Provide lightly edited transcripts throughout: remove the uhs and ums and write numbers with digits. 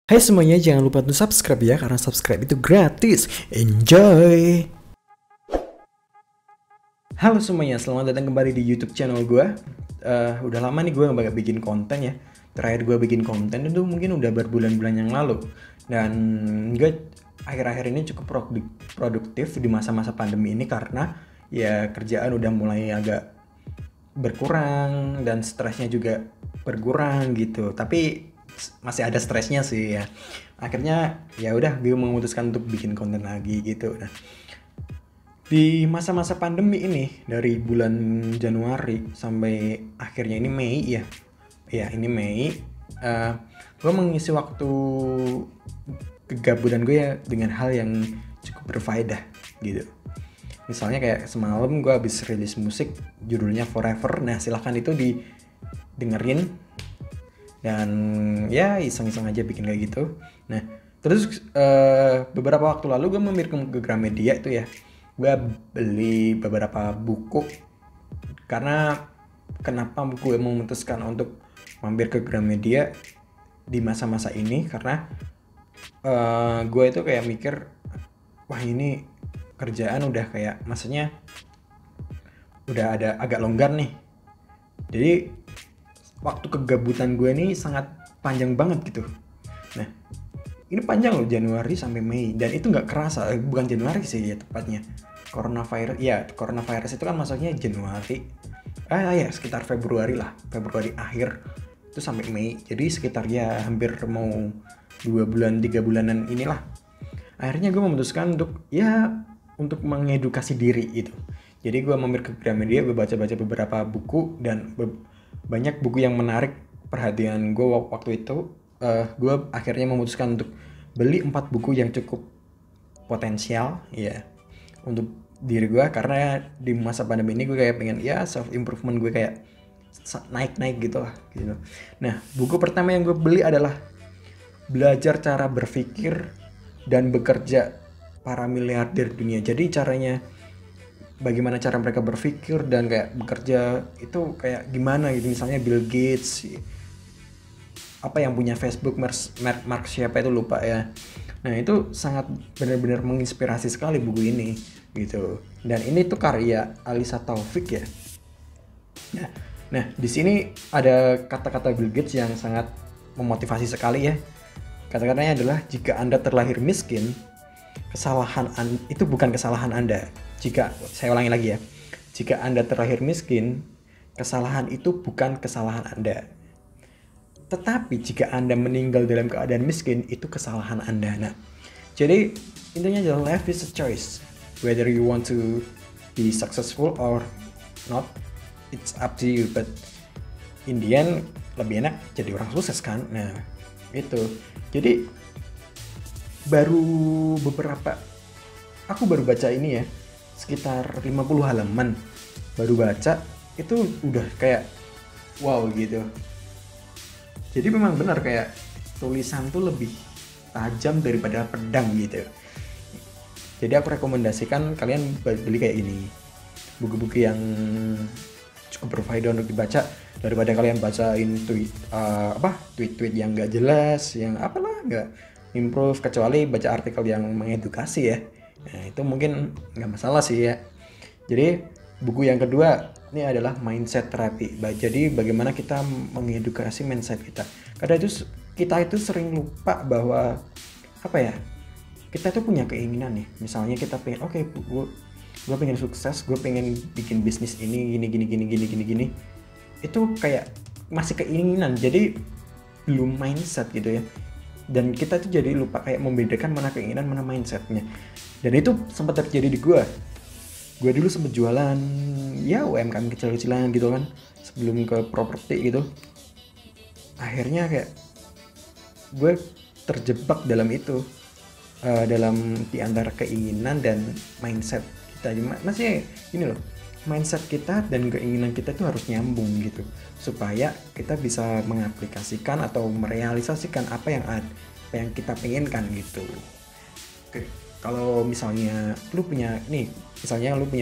Hai semuanya, jangan lupa untuk subscribe ya, karena subscribe itu gratis. Enjoy! Halo semuanya, selamat datang kembali di YouTube channel gue. Udah lama nih gue gak bikin konten ya. Terakhir gue bikin konten itu mungkin udah berbulan-bulan yang lalu. Dan gue akhir-akhir ini cukup produktif di masa-masa pandemi ini karena ya kerjaan udah mulai agak berkurang dan stresnya juga berkurang gitu. Tapi masih ada stresnya sih ya. Akhirnya ya udah gue memutuskan untuk bikin konten lagi gitu. Nah, di masa-masa pandemi ini dari bulan Januari sampai akhirnya ini Mei ya. Ya, ini Mei. Gue mengisi waktu kegabutan gue ya dengan hal yang cukup berfaedah gitu. Misalnya kayak semalam gue habis rilis musik judulnya Forever. Nah, silahkan itu didengerin dan ya iseng-iseng aja bikin kayak gitu. Nah terus beberapa waktu lalu gue mampir ke Gramedia itu ya, gue beli beberapa buku. Karena kenapa gue memutuskan untuk mampir ke Gramedia di masa-masa ini, karena gue itu kayak mikir, wah ini kerjaan udah kayak maksudnya udah ada agak longgar nih, jadi waktu kegabutan gue ini sangat panjang banget gitu. Nah, ini panjang loh, Januari sampai Mei, dan itu nggak kerasa. Bukan Januari sih ya tepatnya. Coronavirus itu kan masuknya Januari. Ya sekitar Februari lah, Februari akhir itu sampai Mei. Jadi sekitar ya hampir mau 2 bulan 3 bulanan inilah. Akhirnya gue memutuskan untuk mengedukasi diri gitu. Jadi gue mampir ke Gramedia, gue baca-baca beberapa buku dan banyak buku yang menarik perhatian gue waktu itu. Gue akhirnya memutuskan untuk beli 4 buku yang cukup potensial ya untuk diri gue, karena di masa pandemi ini gue kayak pengen ya self improvement gue kayak naik gitu lah gitu. Nah, buku pertama yang gue beli adalah Belajar Cara Berpikir dan Bekerja Para Miliarder Dunia. Jadi bagaimana cara mereka berpikir dan kayak bekerja itu kayak gimana gitu. Misalnya Bill Gates, apa yang punya Facebook, Mark siapa itu lupa ya. Nah itu sangat benar-benar menginspirasi sekali buku ini gitu. Dan ini tuh karya Alisa Taufik ya. Nah di sini ada kata-kata Bill Gates yang sangat memotivasi sekali ya. Kata-katanya adalah, jika Anda terlahir miskin, itu bukan kesalahan Anda. Saya ulangi lagi ya. Jika Anda terlahir miskin, kesalahan itu bukan kesalahan Anda. Tetapi jika Anda meninggal dalam keadaan miskin, itu kesalahan Anda. Nah, jadi intinya adalah life is a choice. Whether you want to be successful or not, it's up to you. But in the end, lebih enak jadi orang sukses kan. Nah, itu. Jadi aku baru baca ini ya, sekitar 50 halaman baru baca, itu udah kayak wow gitu. Jadi memang benar kayak tulisan tuh lebih tajam daripada pedang gitu. Jadi aku rekomendasikan kalian beli kayak ini, buku-buku yang cukup berfaedah untuk dibaca, daripada kalian bacain tweet-tweet yang gak jelas, yang gak improve, kecuali baca artikel yang mengedukasi ya. Nah itu mungkin nggak masalah sih ya. Jadi buku yang kedua ini adalah Mindset Therapy. Jadi bagaimana kita mengedukasi mindset kita. Karena kita itu sering lupa bahwa kita tuh punya keinginan nih. Misalnya kita pengen gue pengen sukses, gue pengen bikin bisnis ini gini. Itu kayak masih keinginan, jadi belum mindset gitu ya. Dan kita tuh jadi lupa kayak membedakan mana keinginan mana mindsetnya. Dan itu sempat terjadi di gue dulu sempat jualan ya UMKM kecil-kecilan gitu kan, sebelum ke properti gitu. Akhirnya kayak gue terjebak dalam itu, dalam diantara keinginan dan mindset kita. Maksudnya gini loh, mindset kita dan keinginan kita itu harus nyambung gitu, supaya kita bisa mengaplikasikan atau merealisasikan apa yang kita penginkan gitu. Oke, kalau misalnya lu punya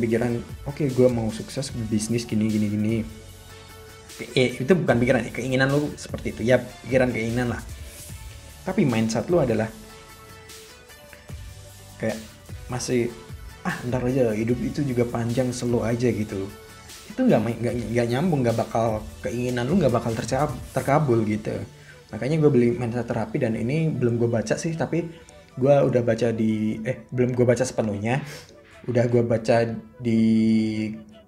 pikiran, gue mau sukses bisnis gini. Itu bukan pikiran, keinginan lu seperti itu ya, pikiran keinginan lah. Tapi mindset lu adalah kayak masih ntar aja, hidup itu juga panjang, slow aja gitu. Itu nggak nyambung, nggak bakal, keinginan lu nggak bakal terkabul gitu. Makanya gue beli mindset terapi, dan ini belum gue baca sih, tapi gue udah baca belum gue baca sepenuhnya, udah gue baca di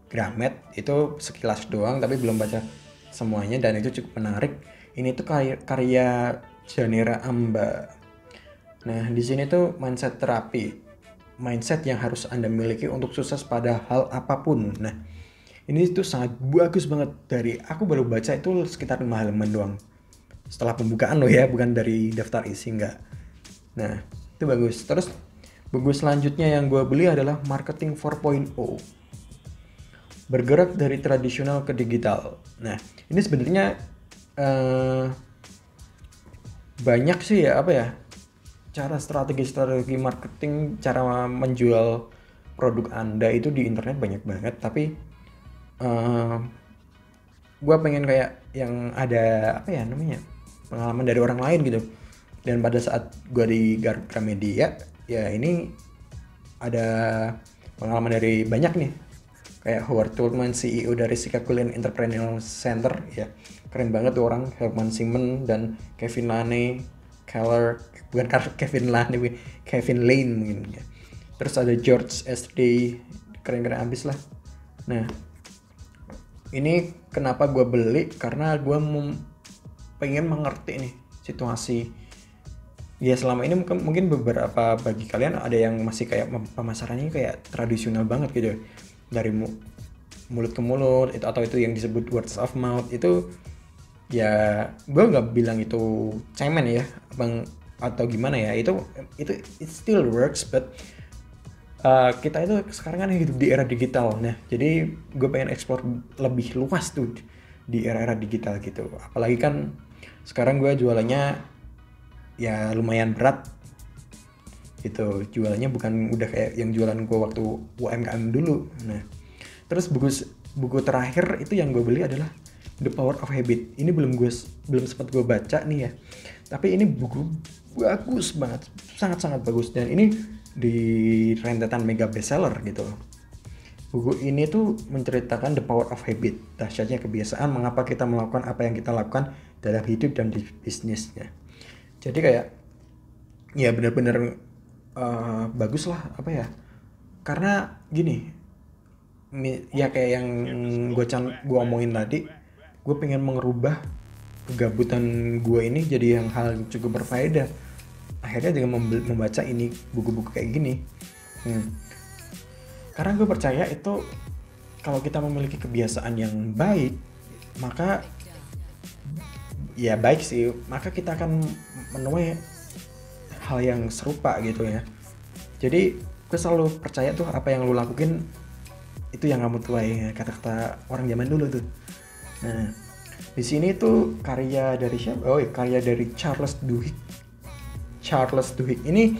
Gramet itu sekilas doang, tapi belum baca semuanya, dan itu cukup menarik. Ini tuh karya Janera Amba. Nah, di sini tuh mindset terapi, mindset yang harus Anda miliki untuk sukses pada hal apapun. Nah, ini tuh sangat bagus banget. Dari aku baru baca itu sekitar 5 halaman doang. Setelah pembukaan loh ya, bukan dari daftar isi, enggak. Nah, itu bagus. Terus buku selanjutnya yang gue beli adalah Marketing 4.0. Bergerak dari tradisional ke digital. Nah, ini sebenarnya banyak sih ya, cara strategi marketing, cara menjual produk Anda itu di internet banyak banget. Tapi gue pengen kayak yang ada pengalaman dari orang lain gitu. Dan pada saat gue di Gramedia, ya ini ada pengalaman dari banyak nih, kayak Howard Tullman, CEO dari Chicagoland Entrepreneurial Center, ya keren banget tuh orang, Herman Simon dan Kevin Lane Keller, bukan Kevin Lane, Kevin Lane mungkin ya. Terus ada George S.D., keren-keren abis lah. Nah, ini kenapa gue beli, karena gue pengen mengerti nih situasi. Ya selama ini mungkin beberapa bagi kalian ada yang masih kayak pemasarannya kayak tradisional banget gitu, dari mulut ke mulut itu, atau itu yang disebut words of mouth. Itu ya gue nggak bilang itu cemen ya bang atau gimana ya, itu it still works, but kita itu sekarang kan hidup di era digital. Nah, jadi gue pengen explore lebih luas tuh di era-era digital gitu. Apalagi kan sekarang gue jualannya ya lumayan berat gitu, jualannya bukan udah kayak yang jualan gue waktu UMKM dulu. Nah, terus buku terakhir itu yang gue beli adalah The Power of Habit. Ini belum sempat gue baca nih ya, tapi ini buku bagus banget, sangat-sangat bagus, dan ini di rentetan mega bestseller gitu. Buku ini tuh menceritakan The Power of Habit, dahsyatnya kebiasaan, mengapa kita melakukan apa yang kita lakukan dalam hidup dan di bisnisnya. Jadi kayak ya benar-benar bagus lah, karena gini ya, kayak yang gue omongin tadi, gue pengen merubah kegabutan gue ini jadi yang hal cukup berfaedah. Akhirnya dengan membaca ini, buku-buku kayak gini, karena gue percaya itu kalau kita memiliki kebiasaan yang baik, maka ya baik sih, maka kita akan menuai hal yang serupa gitu ya. Jadi gue selalu percaya tuh apa yang lu lakuin itu yang kamu tuai, kata-kata orang zaman dulu tuh. Nah, di sini tuh karya dari siapa? Karya dari Charles Duhigg. Charles Duhigg ini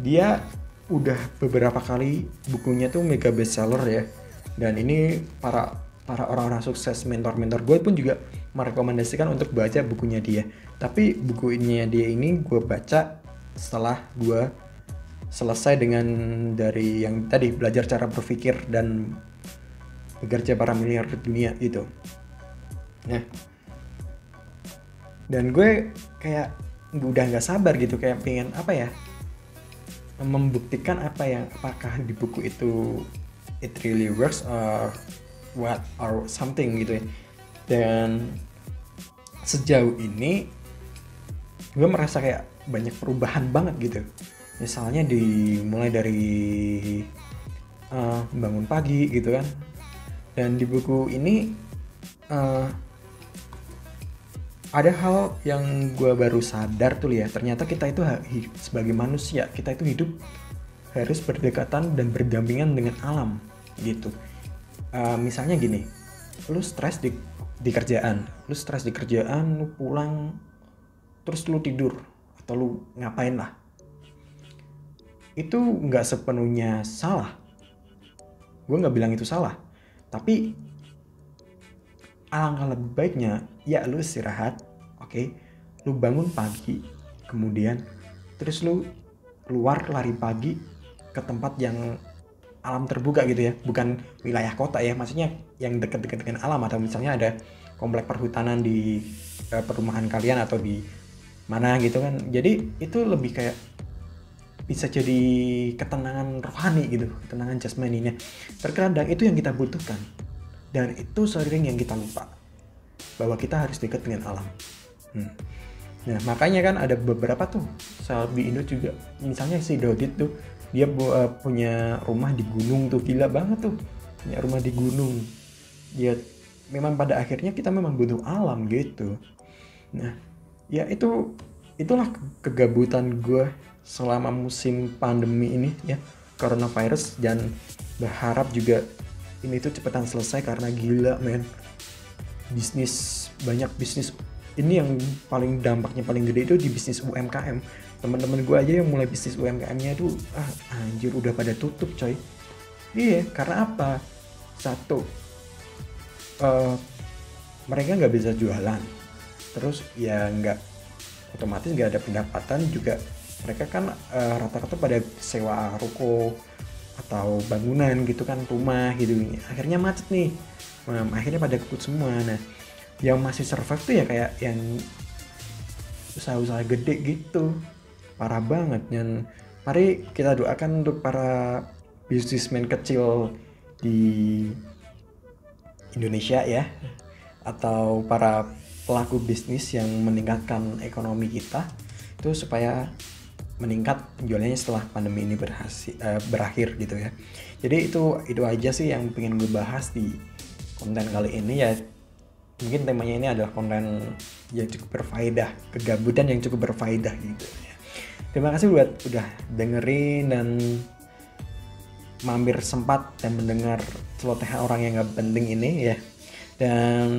dia udah beberapa kali bukunya tuh mega bestseller ya. Dan ini para orang-orang sukses, mentor-mentor gue pun juga merekomendasikan untuk baca bukunya dia. Tapi bukunya dia ini gue baca setelah gue selesai dengan dari yang tadi, belajar cara berpikir dan bekerja para miliarder dunia gitu. Nah, dan gue kayak udah nggak sabar gitu, kayak pengen membuktikan apakah di buku itu it really works or what or something gitu ya. Dan sejauh ini gue merasa kayak banyak perubahan banget gitu. Misalnya mulai dari bangun pagi gitu kan. Dan di buku ini ada hal yang gue baru sadar tuh ya, ternyata kita itu sebagai manusia, kita itu hidup harus berdekatan dan berdampingan dengan alam gitu. Misalnya gini, lu stres di kerjaan, lu pulang terus lu tidur atau lu ngapain lah, itu nggak sepenuhnya salah. Gue nggak bilang itu salah, tapi alangkah lebih baiknya ya lu istirahat, oke? Lu bangun pagi, kemudian terus lu keluar lari pagi ke tempat yang alam terbuka gitu ya, bukan wilayah kota ya, maksudnya yang dekat-dekat dengan alam, atau misalnya ada komplek perhutanan di perumahan kalian atau di mana gitu kan. Jadi itu lebih kayak bisa jadi ketenangan rohani gitu, ketenangan jasmaninya. Terkadang itu yang kita butuhkan, dan itu sering yang kita lupa bahwa kita harus dekat dengan alam. Nah makanya kan ada beberapa tuh selebgram Indo juga, misalnya si Dodit tuh, dia punya rumah di gunung tuh, gila banget tuh, punya rumah di gunung. Dia memang pada akhirnya kita memang butuh alam gitu. Nah ya itulah kegabutan gue selama musim pandemi ini ya, coronavirus, dan berharap juga ini tuh cepetan selesai karena gila men, banyak bisnis ini yang paling dampaknya paling gede itu di bisnis UMKM. Teman-teman gue aja yang mulai bisnis UMKM-nya itu anjir udah pada tutup coy. Iya, karena apa? Satu, mereka nggak bisa jualan, terus ya otomatis nggak ada pendapatan juga. Mereka kan rata-rata pada sewa ruko atau bangunan gitu kan, rumah gitu, akhirnya macet nih. Akhirnya pada kekut semua. Nah yang masih survive tuh ya kayak yang usaha-usaha gede gitu, parah banget. Dan mari kita doakan untuk para bisnismen kecil di Indonesia ya, atau para pelaku bisnis yang meningkatkan ekonomi kita itu supaya meningkat penjualannya setelah pandemi ini berakhir gitu ya. Jadi itu aja sih yang pengen gue bahas di konten kali ini ya. Mungkin temanya ini adalah konten yang cukup berfaedah, kegabutan yang cukup berfaedah gitu ya. Terima kasih buat udah dengerin dan mampir sempat dan mendengar celotehan orang yang gak penting ini ya. Dan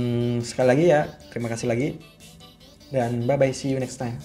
sekali lagi ya, terima kasih lagi, dan bye bye, see you next time.